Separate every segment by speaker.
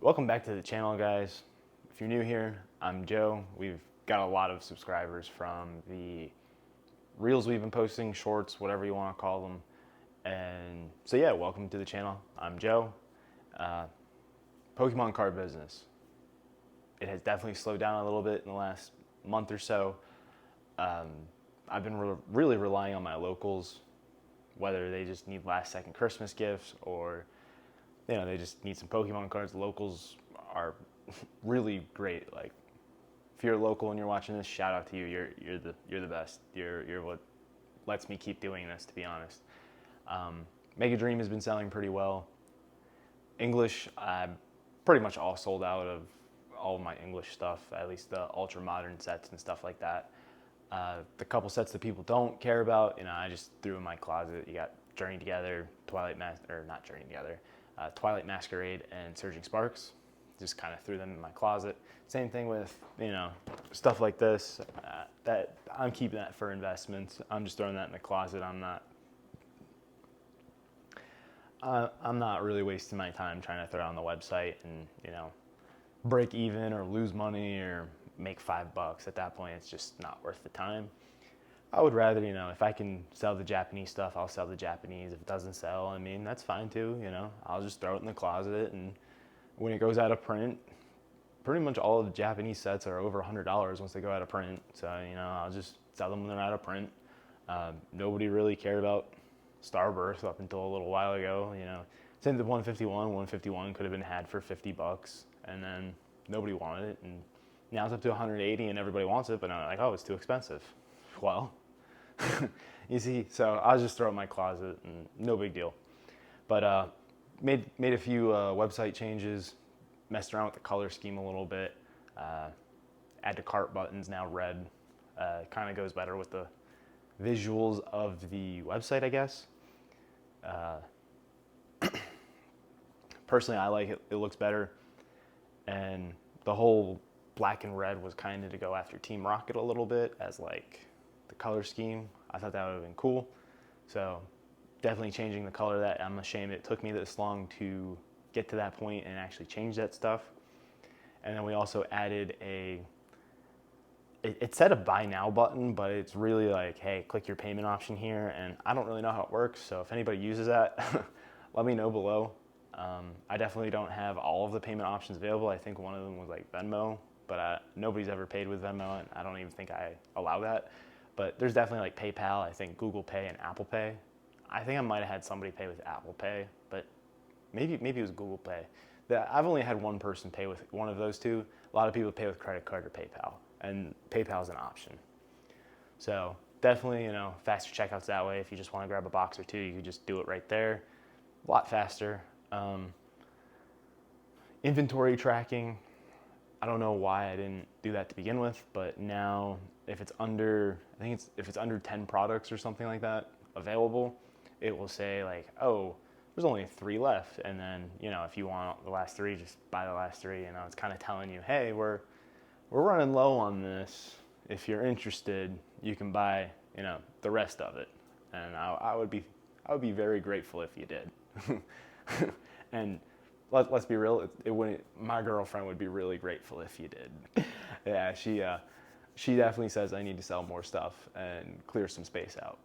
Speaker 1: Welcome back to the channel, guys. If you're new here, I'm Joe. We've got a lot of subscribers from the reels we've been posting, shorts, whatever you want to call them. And so yeah, welcome to the channel. I'm Joe. Pokemon card business. It has definitely slowed down a little bit in the last month or so. I've been really relying on my locals, whether they just need last second Christmas gifts or they just need some Pokemon cards. The locals are really great. Like, if you're local and you're watching this, shout out to you. You're the best. You're what lets me keep doing this, to be honest. Mega Dream has been selling pretty well. English, I'm pretty much all sold out of all of my English stuff, at least the ultra modern sets and stuff like that. The couple sets that people don't care about, I just threw in my closet. You got Journey Together, Twilight Masquerade, and Surging Sparks. Just kind of threw them in my closet. Same thing with, stuff like this. That I'm keeping that for investments. I'm just throwing that in the closet. I'm not really wasting my time trying to throw it on the website and, break even or lose money or make $5. At that point, it's just not worth the time. I would rather, if I can sell the Japanese stuff, I'll sell the Japanese. If it doesn't sell, that's fine too, I'll just throw it in the closet, and when it goes out of print, pretty much all of the Japanese sets are over $100 once they go out of print. So, I'll just sell them when they're out of print. Nobody really cared about Starburst up until a little while ago, Same with 151 could have been had for $50, and then nobody wanted it, and now it's up to 180 and everybody wants it, but I'm like, oh, it's too expensive. Well, you see, so I'll just throw it in my closet and no big deal. But made a few website changes, messed around with the color scheme a little bit. Add to cart buttons, now red. Kind of goes better with the visuals of the website, I guess. Personally, I like it. It looks better. And the whole black and red was kind of to go after Team Rocket a little bit as like the color scheme. I thought that would have been cool. So definitely changing the color of that. I'm ashamed it took me this long to get to that point and actually change that stuff. And then we also added it said a buy now button, but it's really like, hey, click your payment option here. And I don't really know how it works. So if anybody uses that, let me know below. I definitely don't have all of the payment options available. I think one of them was like Venmo, but nobody's ever paid with Venmo, and I don't even think I allow that. But there's definitely like PayPal, I think Google Pay and Apple Pay. I think I might have had somebody pay with Apple Pay, but maybe it was Google Pay. I've only had one person pay with one of those two. A lot of people pay with credit card or PayPal, and PayPal is an option. So definitely, faster checkouts that way. If you just want to grab a box or two, you can just do it right there. A lot faster. Inventory tracking. I don't know why I didn't do that to begin with, but now if it's under 10 products or something like that available, it will say like, oh, there's only 3 left. And then, if you want the last 3, just buy the last 3. It's kind of telling you, hey, we're running low on this. If you're interested, you can buy, the rest of it. And I would be very grateful if you did. And let's be real, my girlfriend would be really grateful if you did. Yeah, she definitely says I need to sell more stuff and clear some space out.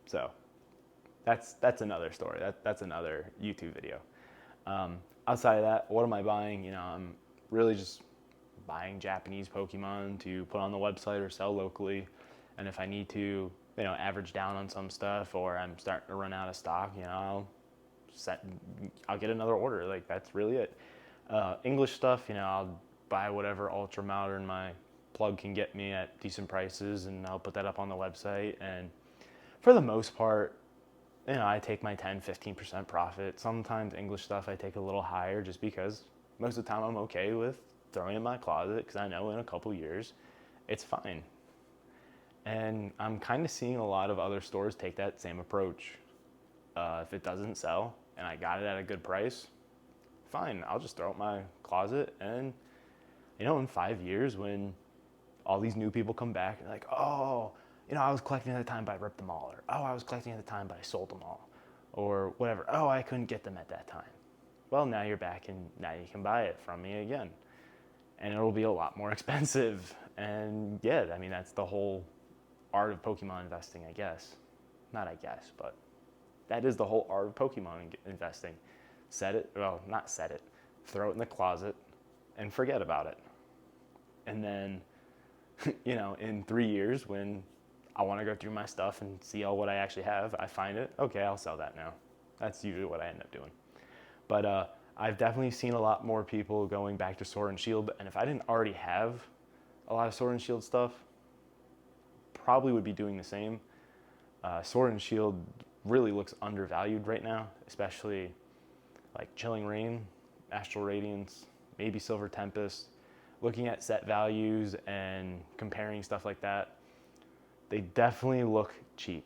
Speaker 1: So that's another story. That's another YouTube video. Outside of that, what am I buying? I'm really just buying Japanese Pokemon to put on the website or sell locally. And if I need to, average down on some stuff, or I'm starting to run out of stock, I'll get another order. Like, that's really it. English stuff, I'll buy whatever ultra modern my plug can get me at decent prices, and I'll put that up on the website. And for the most part, I take my 10-15% profit. Sometimes English stuff I take a little higher, just because most of the time I'm okay with throwing it in my closet, because I know in a couple years it's fine. And I'm kind of seeing a lot of other stores take that same approach. If it doesn't sell and I got it at a good price, fine, I'll just throw it in my closet. And in 5 years, when all these new people come back and like, oh, I was collecting at the time, but I ripped them all, or oh, I was collecting at the time, but I sold them all, or whatever, oh, I couldn't get them at that time. well, now you're back and now you can buy it from me again. And it'll be a lot more expensive. And yeah, I mean, that's the whole art of Pokemon investing, I guess. Not I guess, but that is the whole art of Pokemon investing. Not set it, throw it in the closet and forget about it. And then, in 3 years when I want to go through my stuff and see what I actually have, I find it, okay, I'll sell that now. That's usually what I end up doing. But I've definitely seen a lot more people going back to Sword and Shield, and if I didn't already have a lot of Sword and Shield stuff, probably would be doing the same. Sword and Shield really looks undervalued right now, especially like Chilling Reign, Astral Radiance, maybe Silver Tempest. Looking at set values and comparing stuff like that, they definitely look cheap.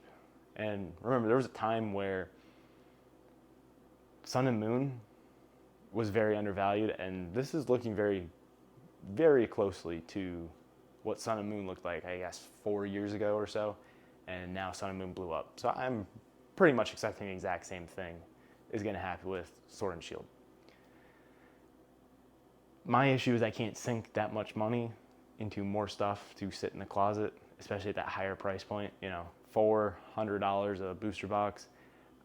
Speaker 1: And remember, there was a time where Sun and Moon was very undervalued, and this is looking very, very closely to what Sun and Moon looked like, I guess, 4 years ago or so, and now Sun and Moon blew up. So I'm pretty much expecting the exact same thing is going to happen with Sword and Shield. My issue is I can't sink that much money into more stuff to sit in the closet, especially at that higher price point, $400 a booster box.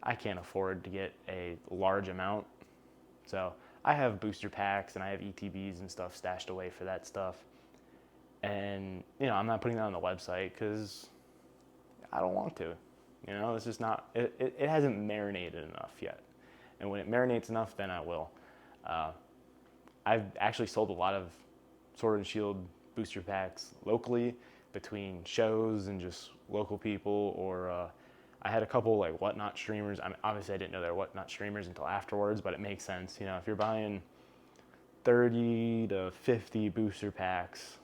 Speaker 1: I can't afford to get a large amount. So I have booster packs and I have ETBs and stuff stashed away for that stuff. And, I'm not putting that on the website because I don't want to. It's just not, it hasn't marinated enough yet. And when it marinates enough, then I will. I've actually sold a lot of Sword and Shield booster packs locally between shows and just local people, or I had a couple like Whatnot streamers. Obviously I didn't know they were Whatnot streamers until afterwards, but it makes sense. If you're buying 30 to 50 booster packs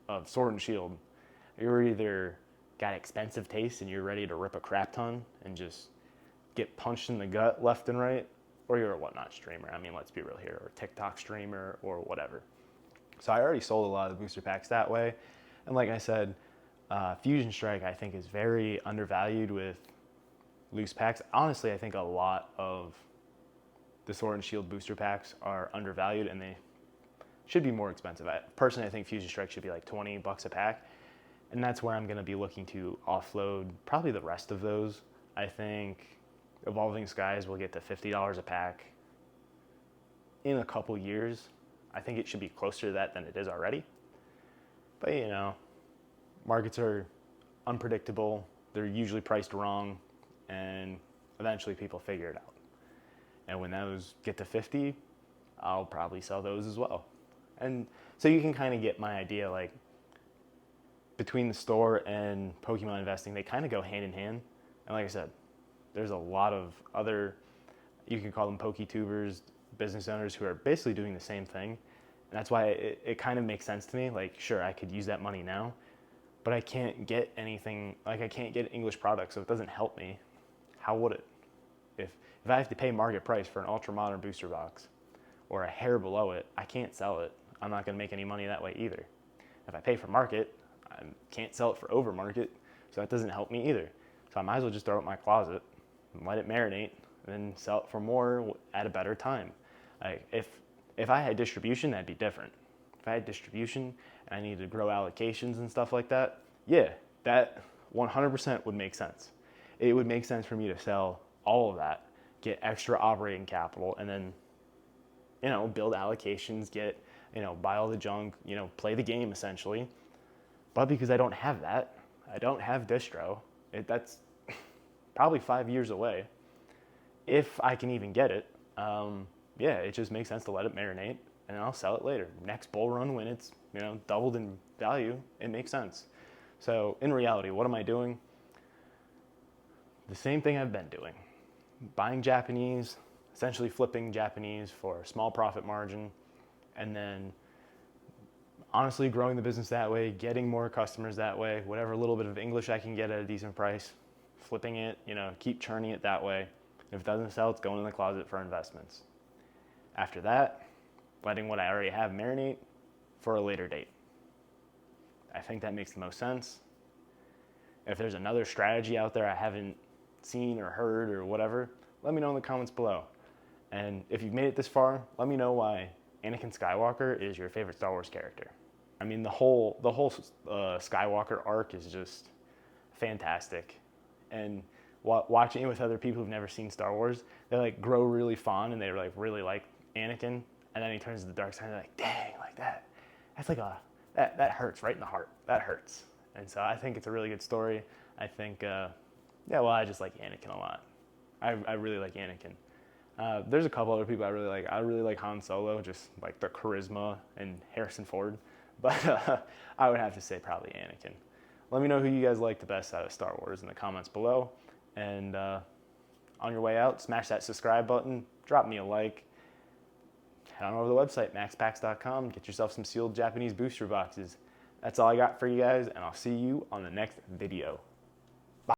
Speaker 1: of Sword and Shield, you're either got expensive taste and you're ready to rip a crap ton and just get punched in the gut left and right, or you're a Whatnot streamer. I mean, let's be real here, or a TikTok streamer or whatever. So I already sold a lot of the booster packs that way. And like I said, Fusion Strike I think is very undervalued with loose packs. Honestly, I think a lot of the Sword and Shield booster packs are undervalued and they should be more expensive. Personally, I think Fusion Strike should be like $20 a pack. And that's where I'm going to be looking to offload probably the rest of those. I think Evolving Skies will get to $50 a pack in a couple years. I think it should be closer to that than it is already. But markets are unpredictable. They're usually priced wrong, and eventually people figure it out. And when those get to 50, I'll probably sell those as well. And so you can kind of get my idea, like between the store and Pokemon investing, they kind of go hand in hand. And like I said, there's a lot of other, you can call them PokeTubers, business owners who are basically doing the same thing. And that's why it kind of makes sense to me. Like, sure, I could use that money now, but I can't get anything, like I can't get English products, so it doesn't help me. How would it? If I have to pay market price for an ultra modern booster box or a hair below it, I can't sell it. I'm not going to make any money that way either. If I pay for market, I can't sell it for over market, so that doesn't help me either. So I might as well just throw it in my closet and let it marinate and then sell it for more at a better time. Like if I had distribution, that'd be different. If I had distribution and I needed to grow allocations and stuff like that, yeah, that 100% would make sense. It would make sense for me to sell all of that, get extra operating capital, and then, build allocations, buy all the junk, play the game essentially. But because I don't have that, I don't have distro, that's probably 5 years away. If I can even get it, it just makes sense to let it marinate and I'll sell it later. Next bull run when it's, doubled in value, it makes sense. So in reality, what am I doing? The same thing I've been doing. Buying Japanese, essentially flipping Japanese for a small profit margin, and then honestly growing the business that way, getting more customers that way, whatever little bit of English I can get at a decent price, flipping it, keep churning it that way. If it doesn't sell, it's going in the closet for investments. After that, letting what I already have marinate for a later date. I think that makes the most sense. If there's another strategy out there I haven't seen or heard or whatever, let me know in the comments below. And if you've made it this far, let me know why Anakin Skywalker is your favorite Star Wars character. I mean, the whole Skywalker arc is just fantastic. And watching it with other people who've never seen Star Wars, they like grow really fond and they like really like Anakin. And then he turns to the dark side and they're like, dang, like that. That's like that hurts right in the heart. That hurts. And so I think it's a really good story. I think, I just like Anakin a lot. I really like Anakin. There's a couple other people I really like. I really like Han Solo, just like the charisma, and Harrison Ford. But I would have to say probably Anakin. Let me know who you guys like the best out of Star Wars in the comments below. And on your way out, smash that subscribe button, drop me a like. Head on over to the website, maxpacks.com. Get yourself some sealed Japanese booster boxes. That's all I got for you guys, and I'll see you on the next video.